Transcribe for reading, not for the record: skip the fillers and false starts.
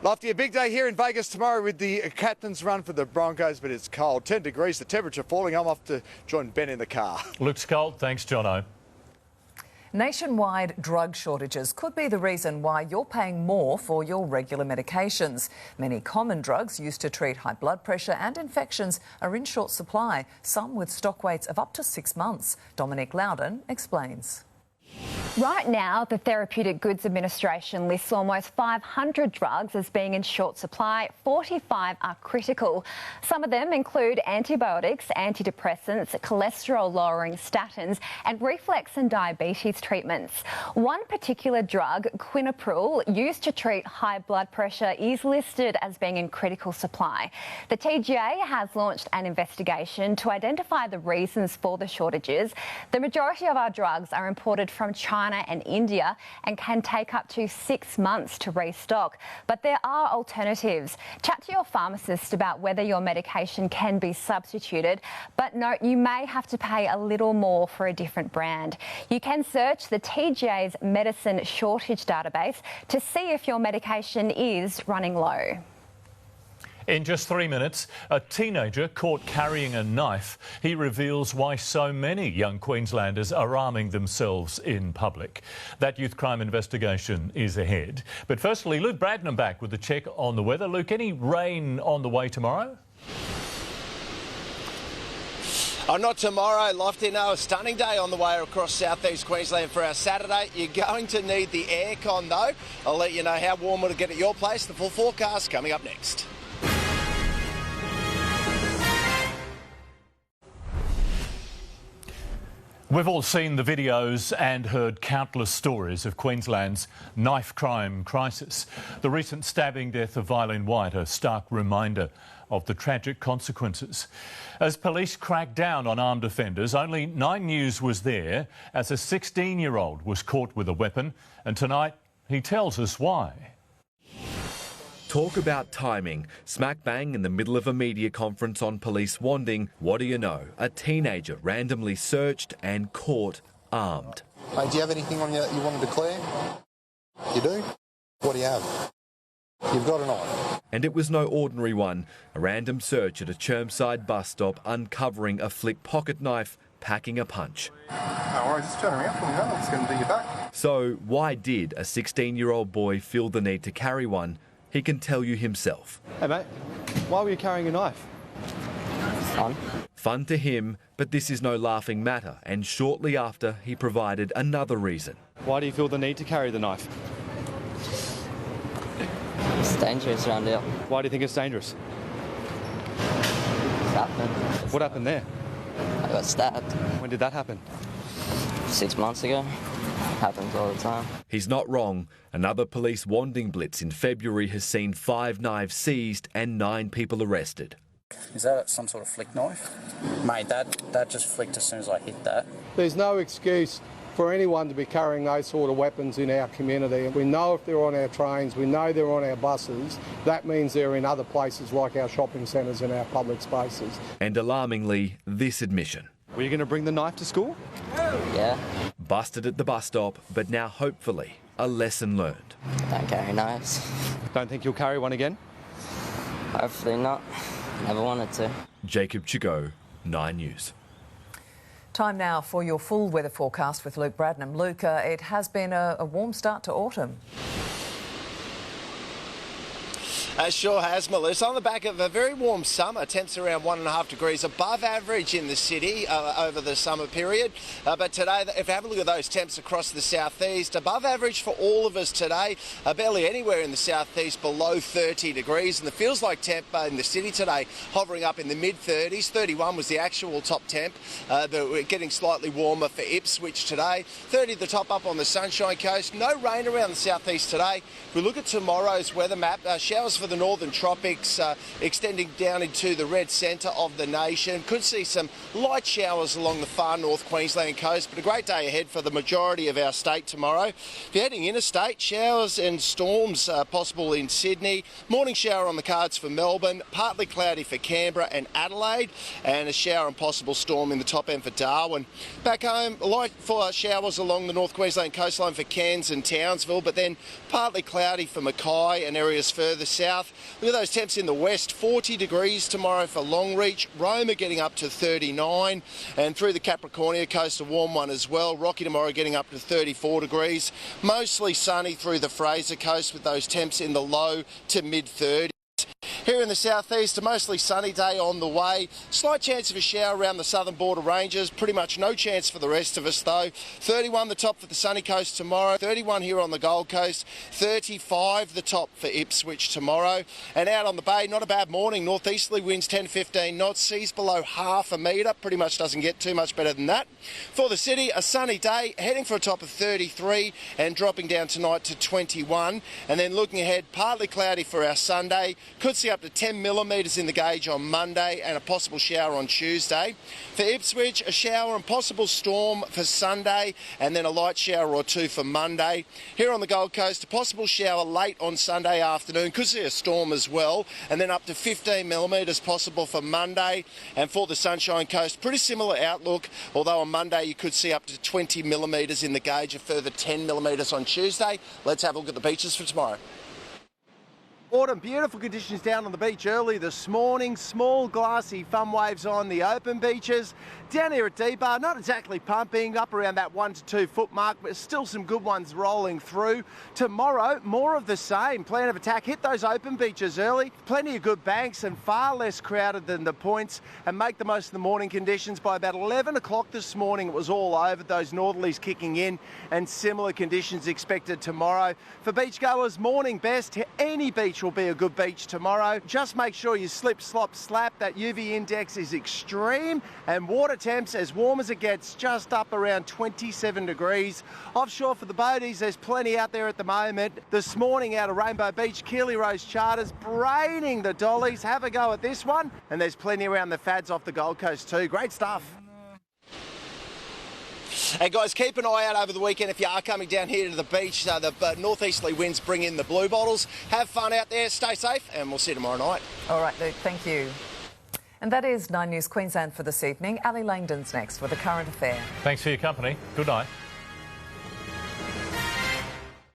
Lofty, a big day here in Vegas tomorrow with the captain's run for the Broncos, but it's cold. 10 degrees, the temperature falling. I'm off to join Ben in the car. Looks cold. Thanks, Jono. Nationwide drug shortages could be the reason why you're paying more for your regular medications. Many common drugs used to treat high blood pressure and infections are in short supply, some with stock waits of up to 6 months. Dominic Loudon explains. Right now, the Therapeutic Goods Administration lists almost 500 drugs as being in short supply. 45 are critical. Some of them include antibiotics, antidepressants, cholesterol-lowering statins and reflux and diabetes treatments. One particular drug, quinapril, used to treat high blood pressure, is listed as being in critical supply. The TGA has launched an investigation to identify the reasons for the shortages. The majority of our drugs are imported from China and India and can take up to 6 months to restock. But there are alternatives. Chat to your pharmacist about whether your medication can be substituted, but note you may have to pay a little more for a different brand. You can search the TGA's medicine shortage database to see if your medication is running low. In just 3 minutes, a teenager caught carrying a knife. He reveals why so many young Queenslanders are arming themselves in public. That youth crime investigation is ahead. But firstly, Luke Bradnam back with a check on the weather. Luke, any rain on the way tomorrow? Oh, not tomorrow, Lofty. No, a stunning day on the way across southeast Queensland for our Saturday. You're going to need the aircon, though. I'll let you know how warm it'll get at your place. The full forecast coming up next. We've all seen the videos and heard countless stories of Queensland's knife crime crisis. The recent stabbing death of Eileen White, a stark reminder of the tragic consequences. As police cracked down on armed offenders, only 9 News was there as a 16-year-old was caught with a weapon, and tonight he tells us why. Talk about timing. Smack bang in the middle of a media conference on police wanding. What do you know? A teenager randomly searched and caught armed. Hey, do you have anything on you that you want to declare? You do? What do you have? You've got a knife. And it was no ordinary one. A random search at a Chermside bus stop uncovering a flick pocket knife packing a punch. No worries, just turn around for me, I'm just going to do your back. So why did a 16-year-old boy feel the need to carry one? He can tell you himself. Hey mate, why were you carrying a knife? Fun. Fun to him, but this is no laughing matter, and shortly after he provided another reason. Why do you feel the need to carry the knife? It's dangerous around here. Why do you think it's dangerous? It's happened. What happened there? I got stabbed. When did that happen? 6 months ago. Happens all the time. He's not wrong. Another police wanding blitz in February has seen 5 knives seized and 9 people arrested. Is that some sort of flick knife? Mate, that just flicked as soon as I hit that. There's no excuse for anyone to be carrying those sort of weapons in our community. We know if they're on our trains, we know they're on our buses. That means they're in other places like our shopping centres and our public spaces. And alarmingly, this admission. Were you going to bring the knife to school? Yeah. Busted at the bus stop, but now hopefully a lesson learned. Don't carry knives. Don't think you'll carry one again? Hopefully not. Never wanted to. Jacob Chigo, 9 News. Time now for your full weather forecast with Luke Bradnam. Luke, it has been a warm start to autumn. Sure has, Melissa. On the back of a very warm summer, temps around 1.5 degrees above average in the city over the summer period. But today, if you have a look at those temps across the southeast, above average for all of us today. Barely anywhere in the southeast below 30 degrees. And the feels like temp in the city today hovering up in the mid-30s. 31 was the actual top temp. We're getting slightly warmer for Ipswich today. 30 the top up on the Sunshine Coast. No rain around the southeast today. If we look at tomorrow's weather map, showers for the northern tropics, extending down into the red centre of the nation. Could see some light showers along the far north Queensland coast, but a great day ahead for the majority of our state tomorrow. If you're heading interstate, showers and storms possible in Sydney. Morning shower on the cards for Melbourne, partly cloudy for Canberra and Adelaide, and a shower and possible storm in the top end for Darwin. Back home, light for showers along the North Queensland coastline for Cairns and Townsville, but then partly cloudy for Mackay and areas further south. Look at those temps in the west, 40 degrees tomorrow for Longreach, Roma getting up to 39, and through the Capricornia coast a warm one as well. Rocky tomorrow getting up to 34 degrees. Mostly sunny through the Fraser coast with those temps in the low to mid 30s. Here in the southeast, a mostly sunny day on the way. Slight chance of a shower around the southern border ranges. Pretty much no chance for the rest of us though. 31 the top for the sunny coast tomorrow. 31 here on the Gold Coast. 35 the top for Ipswich tomorrow. And out on the bay, not a bad morning. Northeasterly winds 10-15 knots. Seas below half a metre. Pretty much doesn't get too much better than that. For the city, a sunny day. Heading for a top of 33 and dropping down tonight to 21. And then looking ahead, partly cloudy for our Sunday. Could see up to 10 millimetres in the gauge on Monday and a possible shower on Tuesday. For Ipswich, a shower and possible storm for Sunday and then a light shower or two for Monday. Here on the Gold Coast, a possible shower late on Sunday afternoon. Could see a storm as well, and then up to 15 millimetres possible for Monday. And for the Sunshine Coast, pretty similar outlook, although on Monday you could see up to 20 millimetres in the gauge, a further 10 millimetres on Tuesday. Let's have a look at the beaches for tomorrow. Autumn, beautiful conditions down on the beach early this morning. Small glassy fun waves on the open beaches. Down here at D-Bar, not exactly pumping, up around that 1 to 2 foot mark, but still some good ones rolling through. Tomorrow, more of the same. Plan of attack, hit those open beaches early. Plenty of good banks and far less crowded than the points, and make the most of the morning conditions. By about 11 o'clock this morning, it was all over, those northerlies kicking in, and similar conditions expected tomorrow. For beachgoers, morning best. Any beach will be a good beach tomorrow. Just make sure you slip, slop, slap. That UV index is extreme, and water temps as warm as it gets, just up around 27 degrees. Offshore for the boaties, there's plenty out there at the moment. This morning out of Rainbow Beach, Keely Rose charters braining the dollies. Have a go at this one, and there's plenty around the fads off the Gold Coast too. Great stuff. Hey guys, keep an eye out over the weekend if you are coming down here to the beach. The northeasterly winds bring in the blue bottles. Have fun out there, stay safe, and we'll see you tomorrow night. All right, Luke, thank you. And that is 9 News Queensland for this evening. Ali Langdon's next with a current affair. Thanks for your company. Good night.